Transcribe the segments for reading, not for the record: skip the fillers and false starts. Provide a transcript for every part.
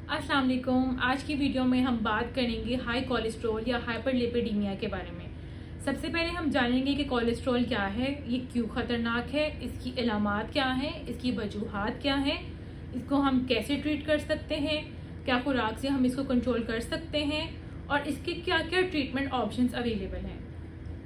अस्सलाम वालेकुम। आज की वीडियो में हम बात करेंगे हाई कोलेस्ट्रॉल या हाइपरलिपिडीमिया के बारे में। सबसे पहले हम जानेंगे कि कोलेस्ट्रॉल क्या है, ये क्यों ख़तरनाक है, इसकी इलामात क्या हैं, इसकी वजूहात क्या हैं, इसको हम कैसे ट्रीट कर सकते हैं, क्या खुराक से हम इसको कंट्रोल कर सकते हैं और इसके क्या क्या ट्रीटमेंट ऑप्शंस अवेलेबल हैं।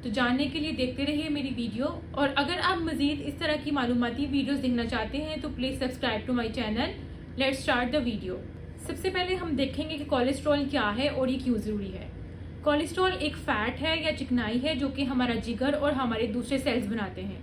तो जानने के लिए देखते रहिए मेरी वीडियो। और अगर आप मज़ीद इस तरह की मालूमाती वीडियोस देखना चाहते हैं तो please subscribe to my channel. Let's start the video. सबसे पहले हम देखेंगे कि कोलेस्ट्रॉल क्या है और ये क्यों ज़रूरी है। कोलेस्ट्रॉल एक फ़ैट है या चिकनाई है जो कि हमारा जिगर और हमारे दूसरे सेल्स बनाते हैं।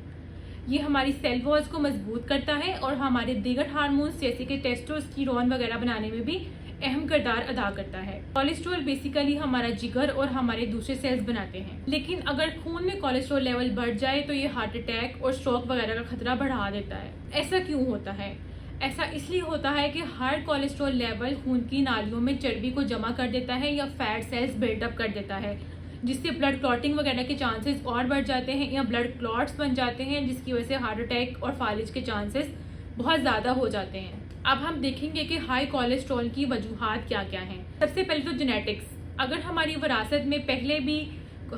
ये हमारी सेल वॉल्स को मजबूत करता है और हमारे दीगर हार्मोन्स जैसे कि टेस्टोस्टेरोन वगैरह बनाने में भी अहम किरदार अदा करता है। कोलेस्ट्रॉल बेसिकली हमारा जिगर और हमारे दूसरे सेल्स बनाते हैं, लेकिन अगर खून में कोलेस्ट्रॉल लेवल बढ़ जाए तो ये हार्ट अटैक और स्ट्रोक वगैरह का खतरा बढ़ा देता है। ऐसा क्यों होता है? ऐसा इसलिए होता है कि हाई कोलेस्ट्रॉल लेवल खून की नालियों में चर्बी को जमा कर देता है या फैट सेल्स बिल्डअप कर देता है, जिससे ब्लड क्लॉटिंग वगैरह के चांसेस और बढ़ जाते हैं या ब्लड क्लॉट्स बन जाते हैं, जिसकी वजह से हार्ट अटैक और फालिज के चांसेस बहुत ज़्यादा हो जाते हैं। अब हम देखेंगे कि हाई कोलेस्ट्रॉल की वजूहात क्या क्या हैं। सबसे पहले तो जेनेटिक्स। अगर हमारी विरासत में पहले भी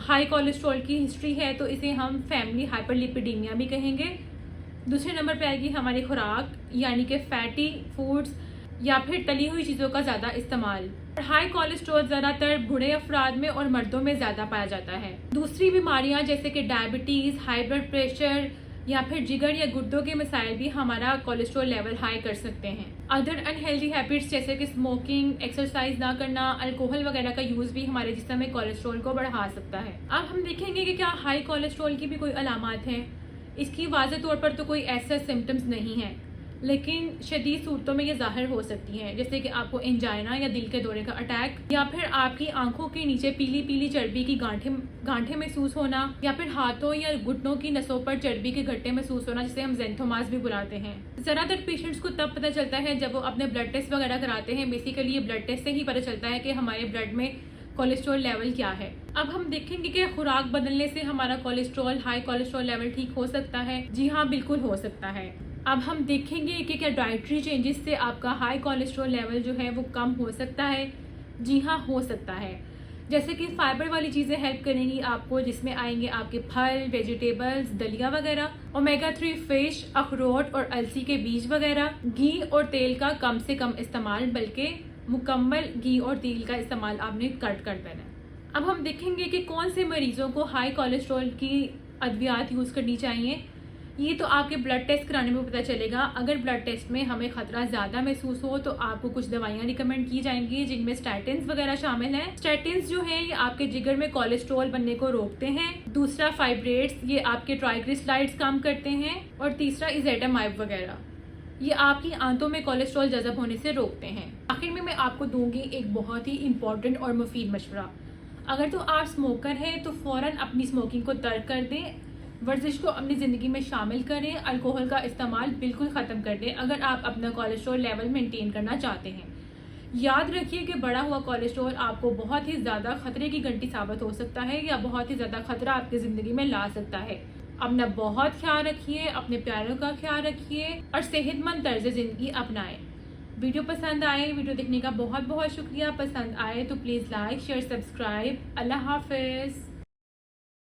हाई कोलेस्ट्रॉल की हिस्ट्री है तो इसे हम फैमिली हाइपरलिपिडीमिया भी कहेंगे। दूसरे नंबर पे आएगी हमारी खुराक, यानी कि फैटी फूड्स या फिर तली हुई चीज़ों का ज़्यादा इस्तेमाल। हाई कोलेस्ट्रॉल ज़्यादातर बूढ़े अफराद में और मर्दों में ज़्यादा पाया जाता है। दूसरी बीमारियां जैसे कि डायबिटीज़, हाई ब्लड प्रेशर या फिर जिगर या गुर्दों के मसाइल भी हमारा कोलेस्ट्रॉल लेवल हाई कर सकते हैं। अदर अनहेल्दी हैबिट्स जैसे कि स्मोकिंग, एक्सरसाइज ना करना, अल्कोहल वगैरह का यूज़ भी हमारे जिस्म में कोलेस्ट्रॉल को बढ़ा सकता है। अब हम देखेंगे कि क्या हाई कोलेस्ट्रॉल की भी कोई अलामात हैं। इसकी वाज़े तौर पर तो कोई ऐसा सिम्टम्स नहीं है, लेकिन शदीद सूरतों में ये ज़ाहिर हो सकती हैं, जैसे कि आपको एंजाइना या दिल के दौरे का अटैक, या फिर आपकी आंखों के नीचे पीली पीली चर्बी की गांठें महसूस होना, या फिर हाथों या घुटनों की नसों पर चर्बी के गट्टे महसूस होना, जिसे हम ज़ेंथोमास भी बुलाते हैं। ज़्यादातर पेशेंट्स को तब पता चलता है जब वो अपने ब्लड टेस्ट वगैरह कराते हैं। बेसिकली ये ब्लड टेस्ट से ही पता चलता है कि हमारे ब्लड में कोलेस्ट्रॉल लेवल क्या है। अब हम देखेंगे कि खुराक बदलने से हमारा कोलेस्ट्रॉल हाई कोलेस्ट्रॉल लेवल ठीक हो सकता है। जी हाँ, बिल्कुल हो सकता है। अब हम देखेंगे कि क्या डाइटरी चेंजेस से आपका हाई कोलेस्ट्रॉल लेवल जो है वो कम हो सकता है। जी हाँ, हो सकता है। जैसे कि फाइबर वाली चीज़ें हेल्प करेंगी आपको, जिसमें आएंगे आपके फल, वेजिटेबल्स, दलिया वगैरह, ओमेगा 3 फिश, अखरोट और अलसी के बीज वगैरह, घी और तेल का कम से कम इस्तेमाल, बल्कि मुकम्मल घी और तेल का इस्तेमाल आपने कट कर देना है। अब हम देखेंगे कि कौन से मरीजों को हाई कोलेस्ट्रॉल की अद्वियात यूज़ करनी चाहिए। ये तो आपके ब्लड टेस्ट कराने में पता चलेगा। अगर ब्लड टेस्ट में हमें ख़तरा ज़्यादा महसूस हो तो आपको कुछ दवाइयाँ रिकमेंड की जाएंगी, जिनमें स्टैटिन्स वगैरह शामिल हैं। स्टैटिन्स जो है ये आपके जिगर में कोलेस्ट्रॉल बनने को रोकते हैं। दूसरा फाइब्रेट्स, ये आपके ट्राइग्लिसराइड्स कम करते हैं। और तीसरा इज़ेटामाइब वगैरह, ये आपकी आंतों में कोलेस्ट्रॉल जज़ब होने से रोकते हैं। आखिर में मैं आपको दूंगी एक बहुत ही इंपॉर्टेंट और मुफीद मशवरा। अगर तो आप स्मोकर हैं तो फ़ौरन अपनी स्मोकिंग को तर्क कर दें, वर्जिश को अपनी ज़िंदगी में शामिल करें, अल्कोहल का इस्तेमाल बिल्कुल ख़त्म कर दें अगर आप अपना कोलेस्ट्रॉल लेवल मेंटेन करना चाहते हैं। याद रखिए कि बढ़ा हुआ कोलेस्ट्रॉल आपको बहुत ही ज़्यादा ख़तरे की घंटी साबित हो सकता है या बहुत ही ज़्यादा खतरा आपकी ज़िंदगी में ला सकता है। अपना बहुत ख्याल रखिए, अपने प्यारों का ख्याल रखिए और सेहतमंद तर्ज ज़िंदगी अपनाएं। वीडियो पसंद आए, वीडियो देखने का बहुत बहुत शुक्रिया। पसंद आए तो प्लीज़ लाइक, शेयर, सब्सक्राइब। अल्लाह हाफिज़।